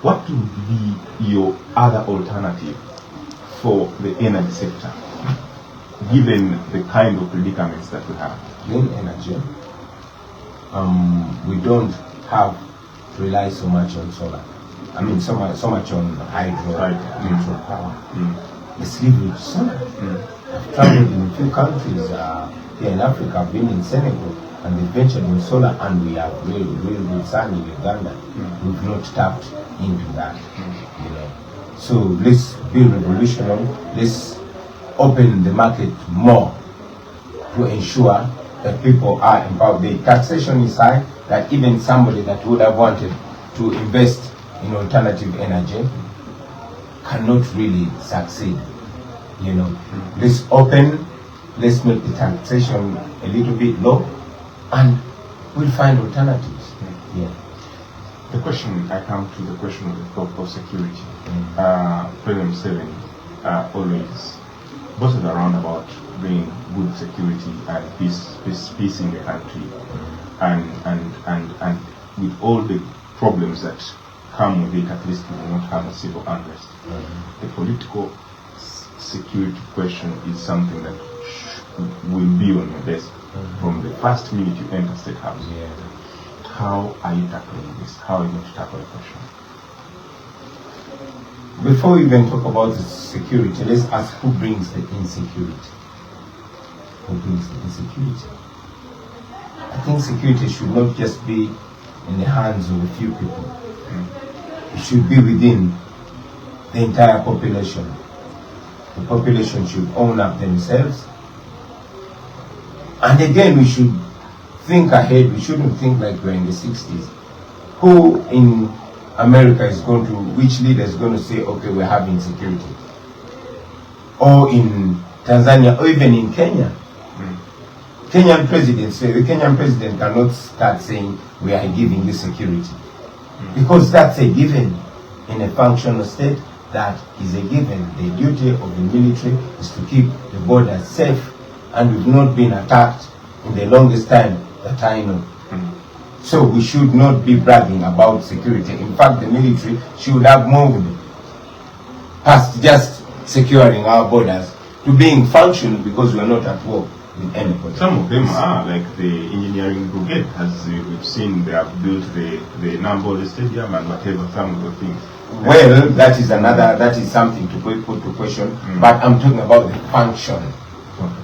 what would be your other alternative for the energy sector, given the kind of predicaments that we have? Clean energy. We don't have to rely so much on solar. I mean, so much on hydro power. Let's live with solar. I've traveled in a few countries here in Africa. I've been in Senegal, and they ventured in solar, and we have really good sun in Uganda. We've not tapped into that, you know. So let's be revolutionary. Let's open the market more to ensure that people are empowered. The taxation is high, that even somebody that would have wanted to invest in alternative energy cannot really succeed, you know. Let's open, let's make the taxation a little bit low, and we'll find alternatives. Yeah. The question, I come to the question of security. President Museveni always bosses around about bringing good security and peace in the country, and with all the problems that come with it, at least we will not have a civil unrest. The political security question is something that will be on your desk from the first minute you enter State House. How are you tackling this? How are you going to tackle the question? Before we even talk about the security, let's ask who brings the insecurity. Who brings the insecurity? I think security should not just be in the hands of a few people. It should be within the entire population. The population should own up themselves. And again, we should think ahead. We shouldn't think like we're in the 60s. Who in America is going to, which leader is going to say, okay, we're having security? Or in Tanzania, or even in Kenya. Kenyan president, the Kenyan president cannot start saying, we are giving you security. Because that's a given. In a functional state, that is a given. The duty of the military is to keep the border safe, and we've not been attacked in the longest time that I know. So we should not be bragging about security. In fact, the military should have moved past just securing our borders to being functional, because we're not at war with anybody. Some of them are, like the engineering brigade, as we've seen, they have built the Nambole Stadium and whatever, some of the things. Well, that is something to put to question, but I'm talking about the function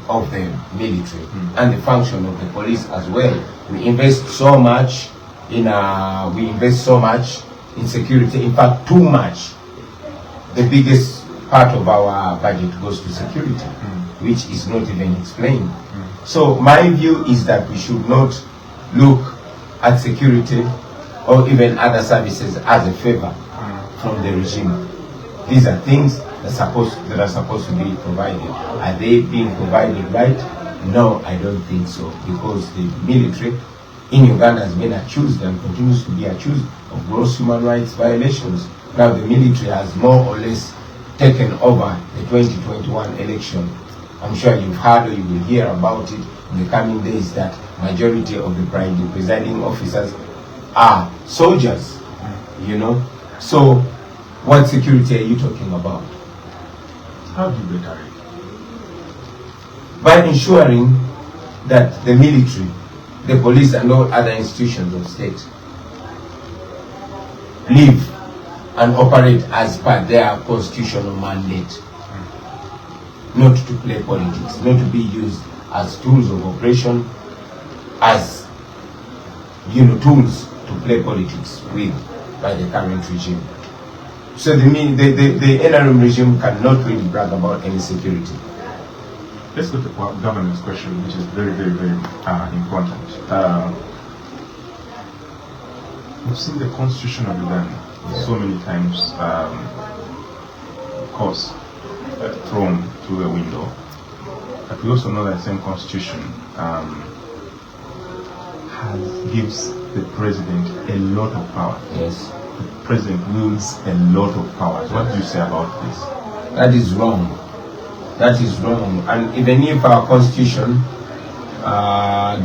of the military and the function of the police as well. We invest so much in security. In fact, too much. The biggest part of our budget goes to security, which is not even explained. So my view is that we should not look at security or even other services as a favor from the regime. These are things that are supposed to be provided. Are they being provided right? No, I don't think so, because the military in Uganda has been accused and continues to be accused of gross human rights violations. Now the military has more or less taken over the 2021 election. I'm sure you've heard or you will hear about it in the coming days that majority of the presiding officers are soldiers, you know. So what security are you talking about? How do you better it? By ensuring that the military, the police and all other institutions of state live and operate as per their constitutional mandate. Not to play politics, not to be used as tools of operation, as, you know, tools to play politics with by the current regime. So the NRM regime cannot really brag about any security. Let's go to the governance question, which is very, very, very important. We've seen the constitution of Uganda so many times, of course, thrown through the window. But we also know that the same constitution gives the president a lot of power. Yes. The president wields a lot of power. What do you say about this? That is wrong. That is wrong. And even if our constitution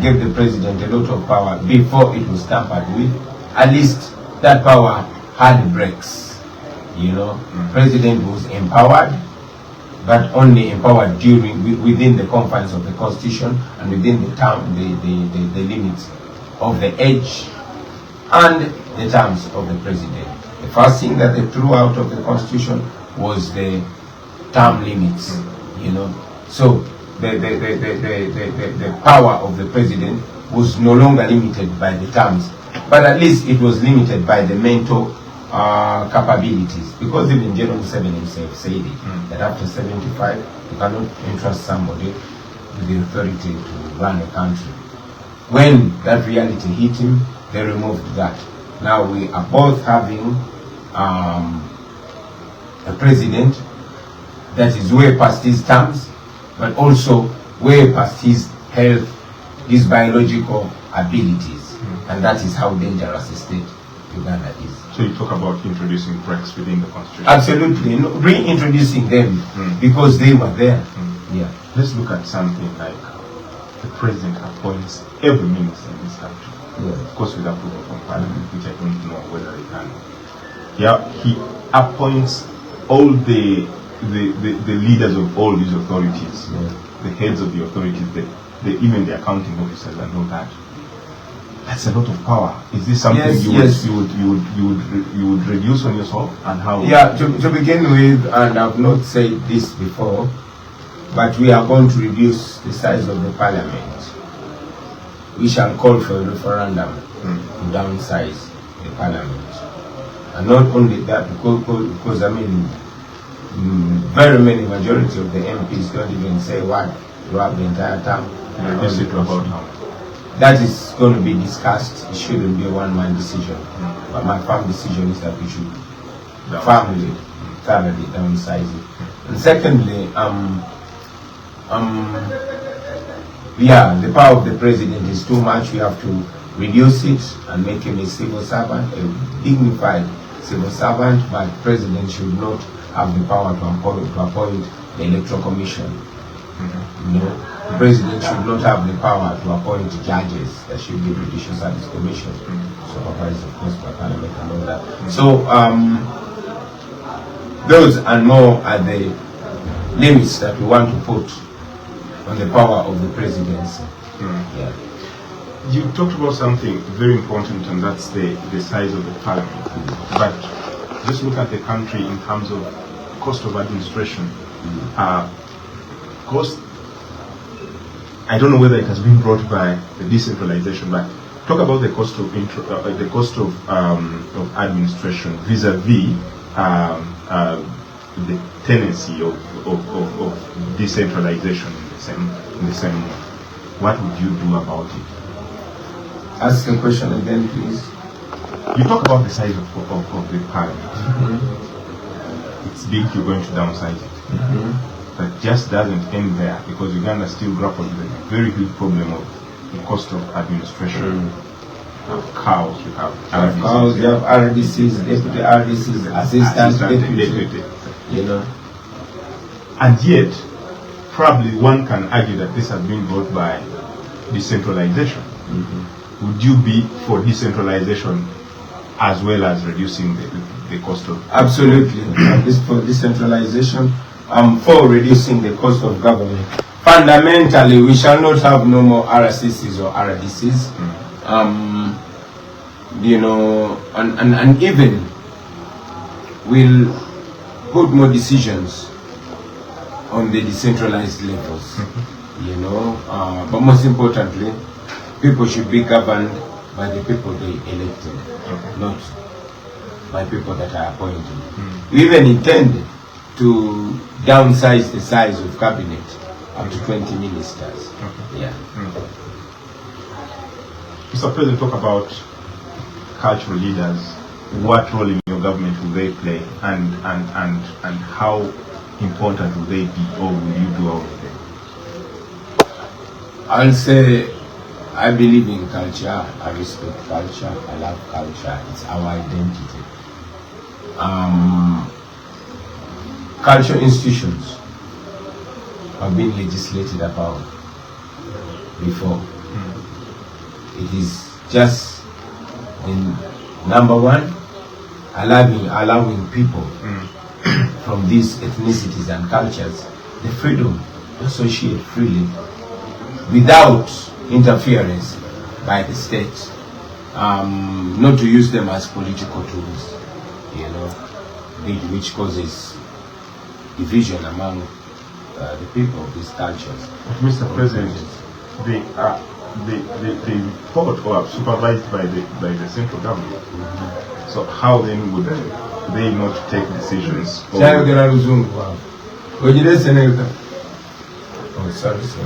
gave the president a lot of power before it was tampered with, at least that power had brakes. You know, president was empowered, but only empowered within the confines of the constitution and within the term, the limits of the age and the terms of the president. The first thing that they threw out of the constitution was the term limits. You know, so the power of the president was no longer limited by the terms, but at least it was limited by the mental capabilities, because even General 7 himself said it, that after 75 you cannot entrust somebody with the authority to run a country. When that reality hit him, they removed that. Now we are both having a president that is way past his terms, but also way past his health, his biological abilities, and that is how dangerous a state Uganda is. So you talk about introducing cracks within the constitution. Absolutely, reintroducing them because they were there. Yeah. Let's look at something like the president appoints every minister in this country. Of course, with approval from Parliament, which I don't know whether they can. Yeah, he appoints all the leaders of all these authorities, the heads of the authorities, even the accounting officers and all that. That's a lot of power. Is this something you would reduce on yourself, and how? Yeah, to begin with, and I've not said this before, but we are going to reduce the size of the parliament. We shall call for a referendum to downsize the parliament, and not only that, because I mean, very many majority of the MPs don't even say what throughout the entire term. Reduce it to about how much? That is going to be discussed. It shouldn't be a one-man decision. But my firm decision is that we should thoroughly downsize it. And secondly, yeah, the power of the president is too much. We have to reduce it and make him a civil servant, a dignified civil servant. But the president should not have the power to appoint the electoral commission. You know, the president should not have the power to appoint judges. There should be Judicial Service Commission, supervised of course by Parliament and all that. So those and more are the limits that we want to put on the power of the presidency. Yeah. You talked about something very important, and that's the size of the parliament. But just look at the country in terms of cost of administration. Cost, I don't know whether it has been brought by the decentralization, but talk about the cost of administration vis-a-vis the tendency of decentralization in the same way. What would you do about it? Ask the question again, please. You talk about the size of the parliament. It's big, you're going to downsize it. But just doesn't end there, because Uganda still grapples with a very huge problem of the cost of administration. You have cows, you have RDCs, you have RDCs, deputy RDCs, assistant deputy. You know. And yet, probably one can argue that this has been brought by decentralization. Would you be for decentralization as well as reducing the cost of? Absolutely. For decentralization, for reducing the cost of government. Fundamentally, we shall not have no more RCCs or RDCs. You know, and even we'll put more decisions on the decentralized levels. You know, but most importantly, people should be governed by the people they elected, not by people that are appointed. We even intend to downsize the size of cabinet up to 20 ministers. Yeah. Mr. President, talk about cultural leaders. What role in your government will they play, and how important will they be, or will you do all of them? I'll say I believe in culture, I respect culture, I love culture, it's our identity. Cultural institutions have been legislated about before. It is just in number one, allowing people from these ethnicities and cultures the freedom to associate freely without interference by the state, not to use them as political tools, you know, which causes division among the people of these cultures. Mr. President, they taught or supervised by the central government. So how then would they not take decisions? Oh, sorry. So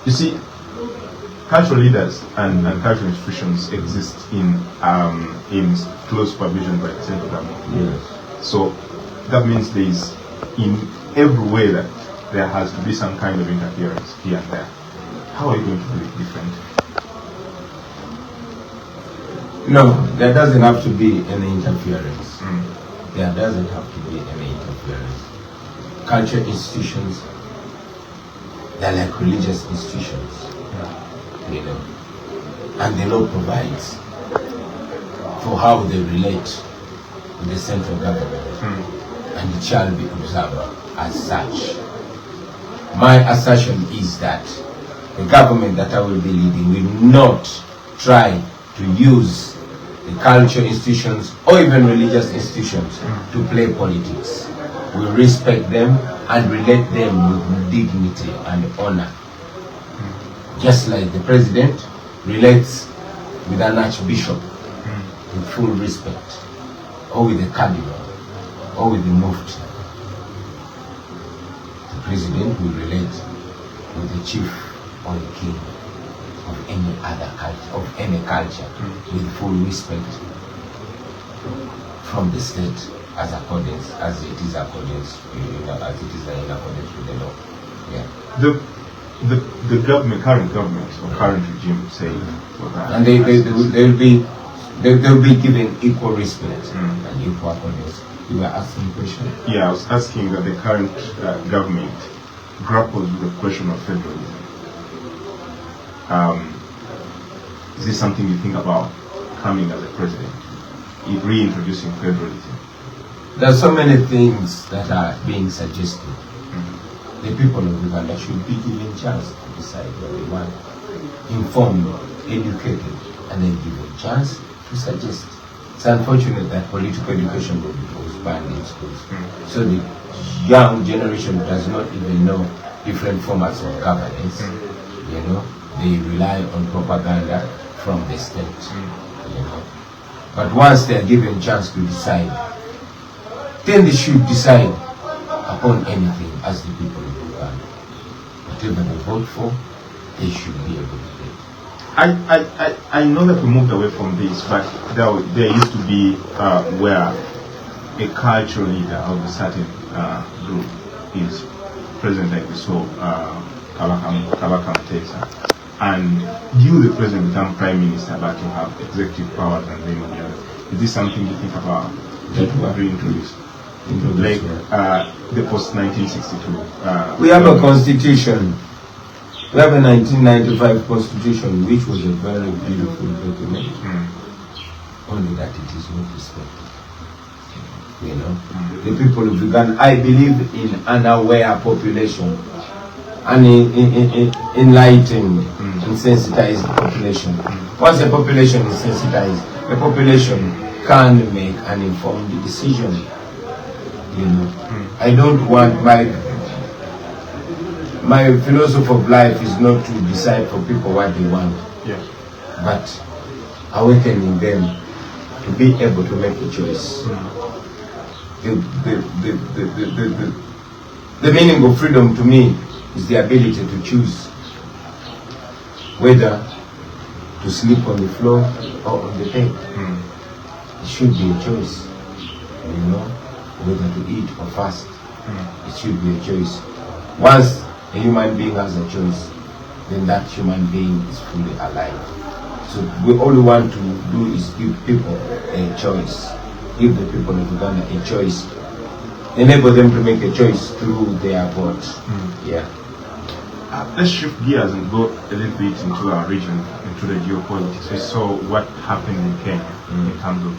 you see, cultural leaders and cultural institutions exist in close supervision by the central government. Yes. So that means there is, in every way, that there has to be some kind of interference here and there. How are you going to do it different? No, there doesn't have to be any interference. There doesn't have to be any interference. Cultural institutions, they're like religious institutions, you know, and the law provides for how they relate with the central government, and it shall be observed as such. My assertion is that the government that I will be leading will not try to use the cultural institutions or even religious institutions to play politics. We respect them and relate them with dignity and honor. Just like the president relates with an archbishop with full respect, or with a cardinal, or with the mufti. The president will relate with the chief or the king of any other culture, of any culture, with full respect from the state as it is in accordance with the law. Yeah. The government, current government or current regime, say, and they will be given equal respect and equal accordance. You were asking a question? Yeah, I was asking that the current government grapples with the question of federalism. Is this something you think about coming as a president, reintroducing federalism? There are so many things that are being suggested. The people of Uganda should be given a chance to decide what they want. Informed, educated, and then given a chance to suggest. It's unfortunate that political education will be banned in schools. So the young generation does not even know different formats of governance. You know, they rely on propaganda from the state. You know, but once they are given a chance to decide, then they should decide upon anything as the people of Uganda. Whatever they vote for, they should be able to do. I know that we moved away from this, but there used to be where a cultural leader of a certain group is president, like we saw Kabaka Mutesa, and you, the president, become prime minister, but you have executive powers and then on the other. Is this something you think about that we are reintroduced? Like the post-1962. We have a constitution. We have a 1995 constitution, which was a very beautiful document. Only that it is not respected. You know, the people of Uganda, I believe in an aware population, an enlightened and sensitized population. Once the population is sensitized, the population can make an informed decision. You know, I don't want my philosophy of life is not to decide for people what they want, but awakening them to be able to make a choice. The meaning of freedom to me is the ability to choose whether to sleep on the floor or on the bed. It should be a choice, you know, whether to eat or fast. It should be a choice. Once a human being has a choice, then that human being is fully alive. So all we want to do is give people a choice. Give the people of Uganda a choice enable them to make a choice through their vote. Yeah. Let's shift gears and go a little bit into our region, into the geopolitics. We saw what happened in Kenya in terms of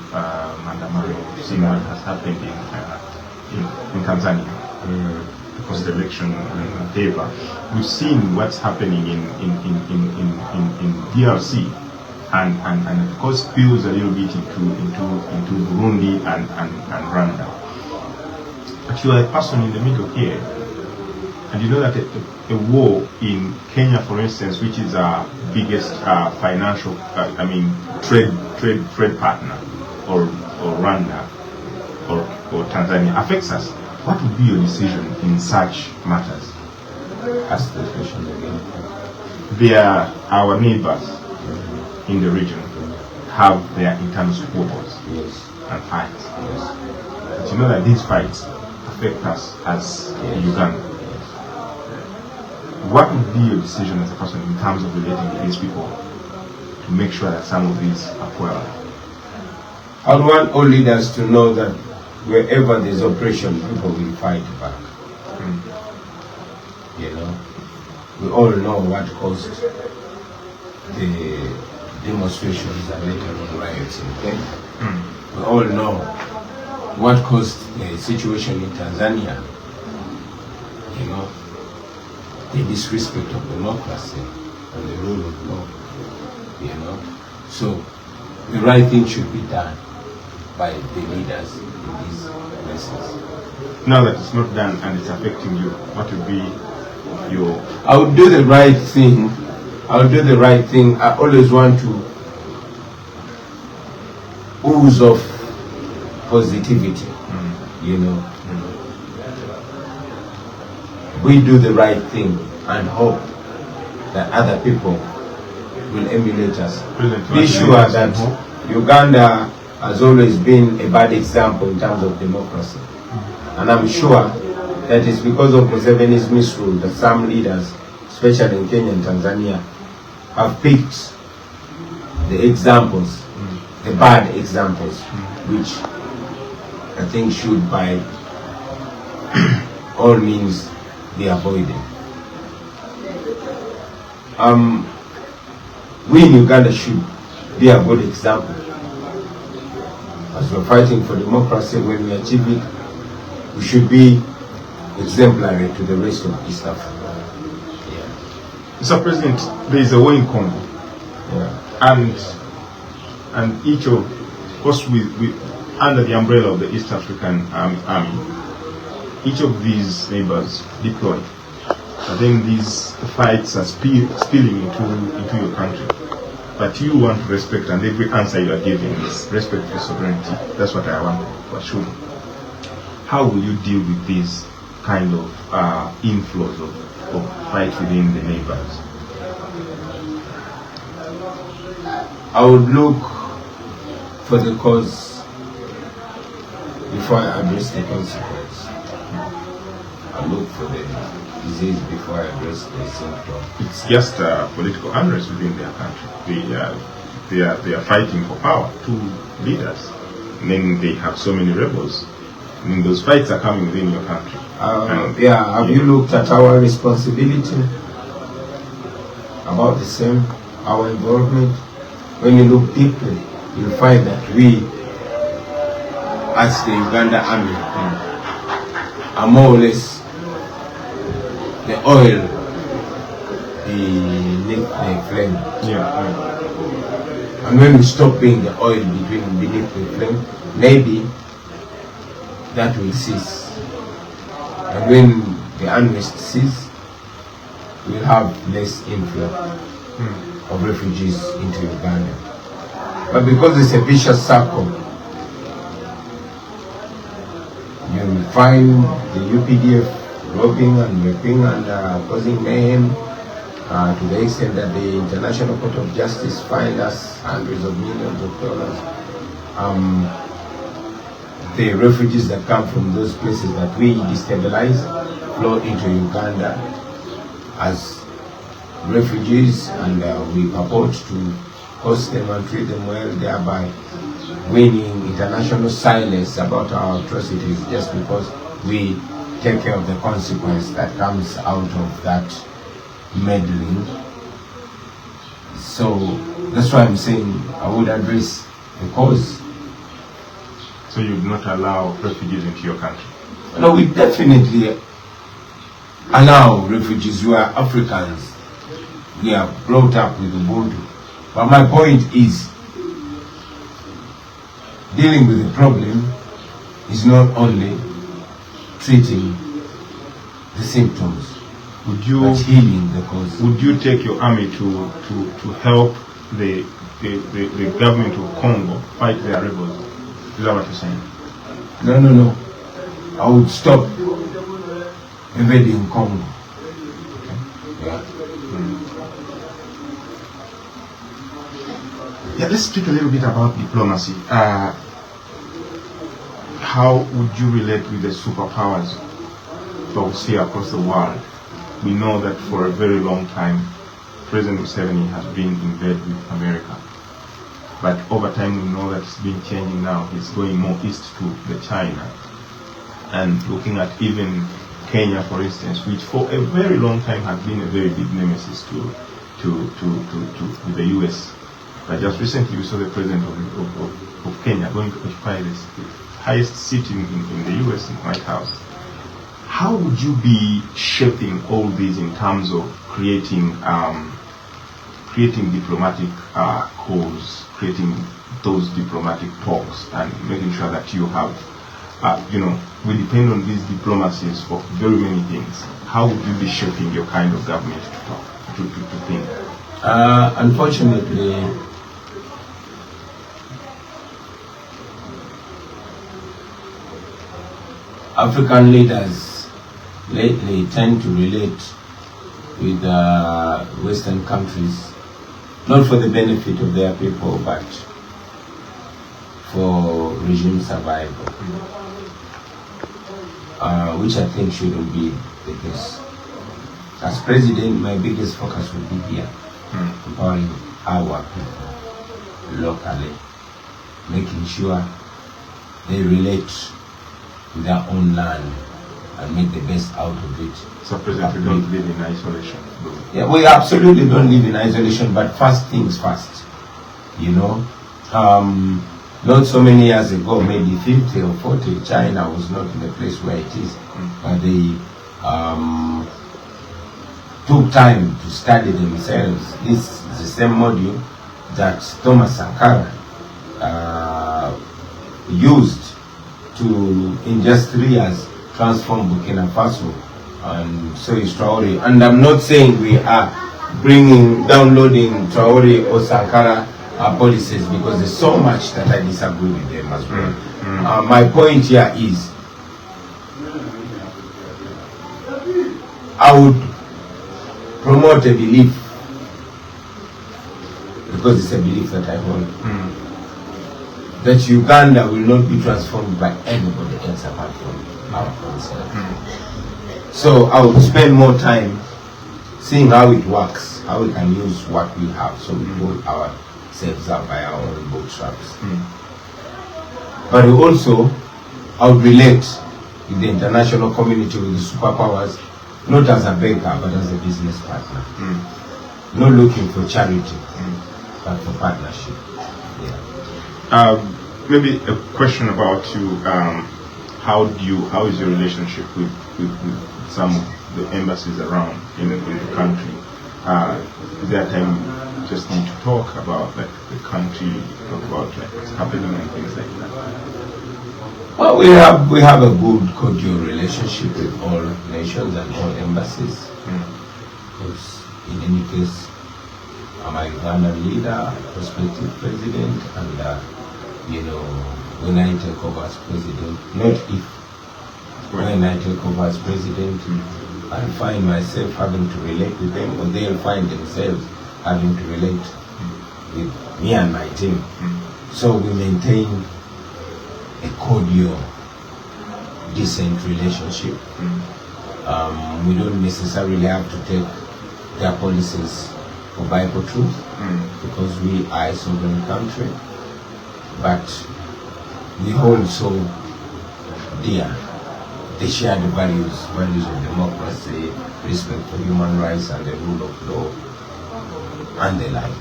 maandamano. We've seen what has happened in Tanzania because the election in favor. We've seen what's happening in DRC, and of course spills a little bit into Burundi and Rwanda. But you are a person in the middle here, and you know that a war in Kenya, for instance, which is our biggest financial, trade partner, or Rwanda, or Tanzania, affects us. What would be your decision in such matters? Ask the question again. They are our neighbors in the region, have their internal squabbles and fights. But you know that these fights affect us as Uganda. What would be your decision as a person in terms of relating with these people to make sure that some of these are quelled? I would want all leaders to know that wherever there's oppression, people will fight back. You know, we all know what caused the demonstrations and later on riots in Kenya. We all know what caused the situation in Tanzania. You know, the disrespect of democracy and the rule of law. You know, so the right thing should be done by the leaders in these places. Now that it's not done and it's affecting you, what would be your... I would do the right thing. I would do the right thing. I always want to ooze of positivity, you know. We do the right thing and hope that other people will emulate us. Be sure that Uganda has always been a bad example in terms of democracy. And I'm sure that it's because of Museveni's misrule that some leaders, especially in Kenya and Tanzania, have picked the examples, the bad examples, which I think should by all means be avoided. We in Uganda should be a good example. As we're fighting for democracy, when we achieve it, we should be exemplary to the rest of East Africa. Mr. President, there is a war in Congo. And each of course we under the umbrella of the East African Army, each of these neighbors deployed. But then these fights are spilling into your country. But you want to respect, and every answer you are giving is respect for sovereignty. That's what I want to assure. How will you deal with these kind of inflows of fight within the neighbors? I would look for the cause before I address the consequence. I look for the disease before I address the symptom. It's just political unrest within their country. They are fighting for power, two leaders. And then they have so many rebels. I mean, those fights are coming within your country. Have you looked at our responsibility? About the same, our involvement? When you look deeply, you'll find that we, as the Uganda Army, are more or less the oil beneath the flame. And when we stop being the oil beneath the flame, maybe that will cease. And when the unrest ceases, we'll have less inflow of refugees into Uganda. But because it's a vicious circle, you'll find the UPDF robbing and raping and causing mayhem to the extent that the International Court of Justice fined us hundreds of millions of dollars. The refugees that come from those places that we destabilize flow into Uganda as refugees, and we purport to host them and treat them well, thereby winning international silence about our atrocities just because we take care of the consequence that comes out of that meddling. So that's why I'm saying I would address the cause. So you would not allow refugees into your country? No, we definitely allow refugees who are Africans. We are brought up with Ubuntu. But my point is, dealing with the problem is not only treating the symptoms, but healing the cause. Would you take your army to help the government of Congo fight their rebels? Is that what you're saying? No. I would stop invading Congo. Okay. Yeah. Yeah, let's speak a little bit about diplomacy. How would you relate with the superpowers that we see across the world? We know that for a very long time, President Museveni has been in bed with America. But over time, we know that it's been changing now. He's going more east to the China. And looking at even Kenya, for instance, which for a very long time has been a very big nemesis to the US. But just recently, we saw the president of Kenya going to occupy the highest seat in the US, in the White House. How would you be shaping all these in terms of creating diplomatic calls, creating those diplomatic talks, and making sure that you have, we depend on these diplomacies for very many things. How would you be shaping your kind of government to talk, to think? Unfortunately, African leaders lately tend to relate with Western countries, not for the benefit of their people, but for regime survival, which I think shouldn't be the case. As president, my biggest focus would be here, empowering our people locally, making sure they relate with their own land and make the best out of it. So, President, we don't live in isolation. Yeah, we absolutely don't live in isolation, but first things first. Not so many years ago, maybe 50 or 40, China was not in the place where it is. But they took time to study themselves. This is the same module that Thomas Sankara used to, in just 3 years, transform Burkina Faso, and so is Traore. And I'm not saying we are downloading Traore or Sankara policies, because there's so much that I disagree with them as well. My point here is, I would promote a belief, because it's a belief that I hold, that Uganda will not be transformed by anybody else apart from our ourselves. So I would spend more time seeing how it works, how we can use what we have, so we pull ourselves up by our own bootstraps. But also, I would relate with the international community, with the superpowers, not as a beggar, but as a business partner. Not looking for charity, but for partnership. Maybe a question about you. How is your relationship with some of the embassies around in the country? Is there a time you just need to talk about the country, talk about what's happening and things like that? Well, we have a good, cordial relationship with all nations and all embassies. Because in any case, I'm a Ugandan leader, prospective president, and when I take over as president, not if, when I take over as president, I find myself having to relate with them, or they'll find themselves having to relate with me and my team. So we maintain a cordial, decent relationship. We don't necessarily have to take their policies for Bible truth, because we are a sovereign country. But we hold so dear they share the values of democracy, respect for human rights and the rule of law, and the like.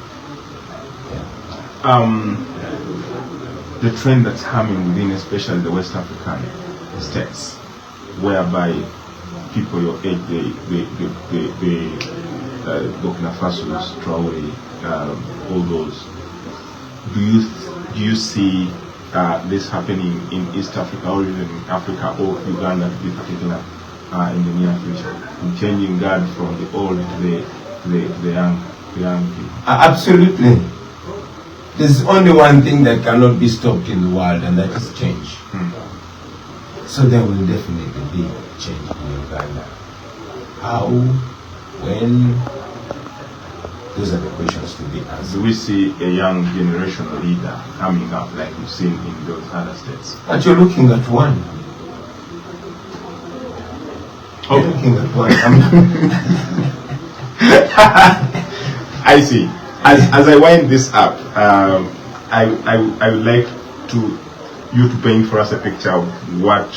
The trend that's coming within, especially the West African states, whereby people your age, Burkina Faso's, Traore, all those. Do you see this happening in East Africa or even in Africa or Uganda to be particular in the near future, in changing guard from the old to the young people? Absolutely. There's only one thing that cannot be stopped in the world, and that is change. So there will definitely be change in Uganda. How? When? Those are the questions to be answered. Do we see a young generation leader coming up like we've seen in those other states? But you're looking at one. You're looking at one. I see. As I wind this up, I would like you to paint for us a picture of what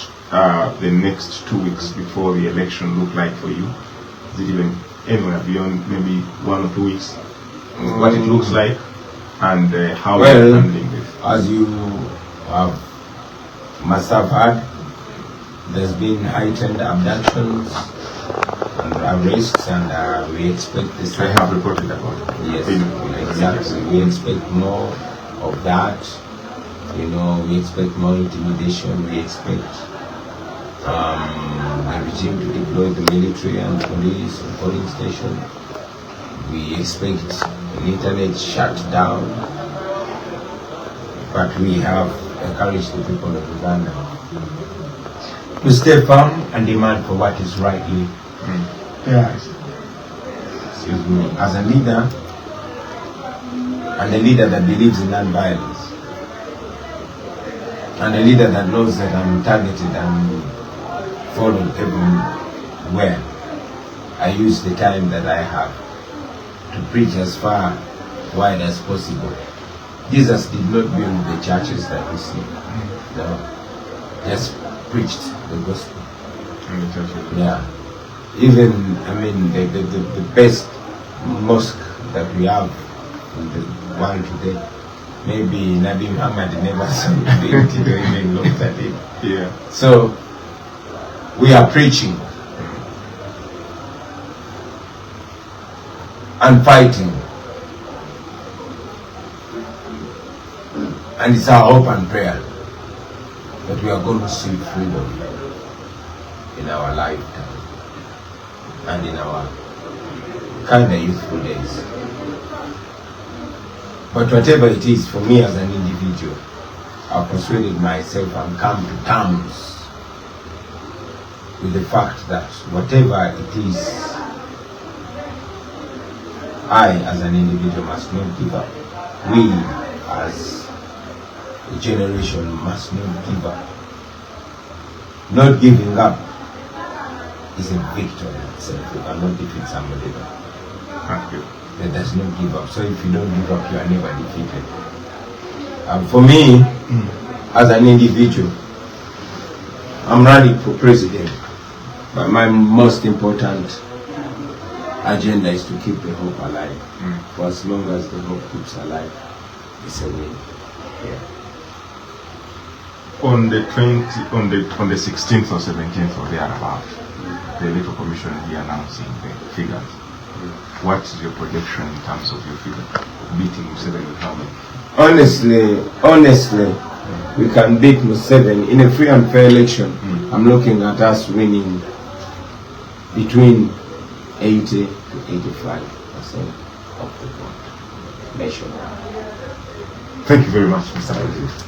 the next 2 weeks before the election look like for you. Is it even anywhere beyond maybe 1 or 2 weeks? What it looks like and how you're handling this? As you must have heard, there's been heightened abductions and arrests, and we expect this. I have reported about it. Yes, exactly. We expect more of that. You know, we expect more intimidation. We expect the regime to deploy the military and police and polling station. We expect the internet shut down. But we have encouraged the people of Uganda to stay firm and demand for what is rightly. Excuse me. As a leader, and a leader that believes in non-violence, and a leader that knows that I'm targeted and followed everywhere, I use the time that I have to preach as far wide as possible. Jesus did not build the churches that we see. No, just preached the gospel. Yeah. Even, I mean, the best mosque that we have in the world today, maybe Nabi Muhammad never saw it or even looked at it. Yeah. So, we are preaching and fighting. And it's our hope and prayer that we are going to see freedom in our lifetime and in our kind of youthful days. But whatever it is, for me as an individual, I've persuaded myself and come to terms with the fact that whatever it is, I as an individual must not give up. We as a generation must not give up. Not giving up is a victory in itself. You cannot defeat somebody that does not give up. So if you don't give up, you are never defeated. And for me, as an individual, I'm running for president. But my most important agenda is to keep the hope alive. For as long as the hope keeps alive, it's a win. Yeah. On the 16th or 17th or thereabout, the Electoral Commission will be announcing the figures. What is your projection in terms of your figure? Beating Museveni with how many? Honestly, we can beat Museveni in a free and fair election. I'm looking at us winning between 80 to 85% of the vote nationwide. Thank you very much, Mr. President.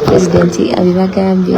President abibagambye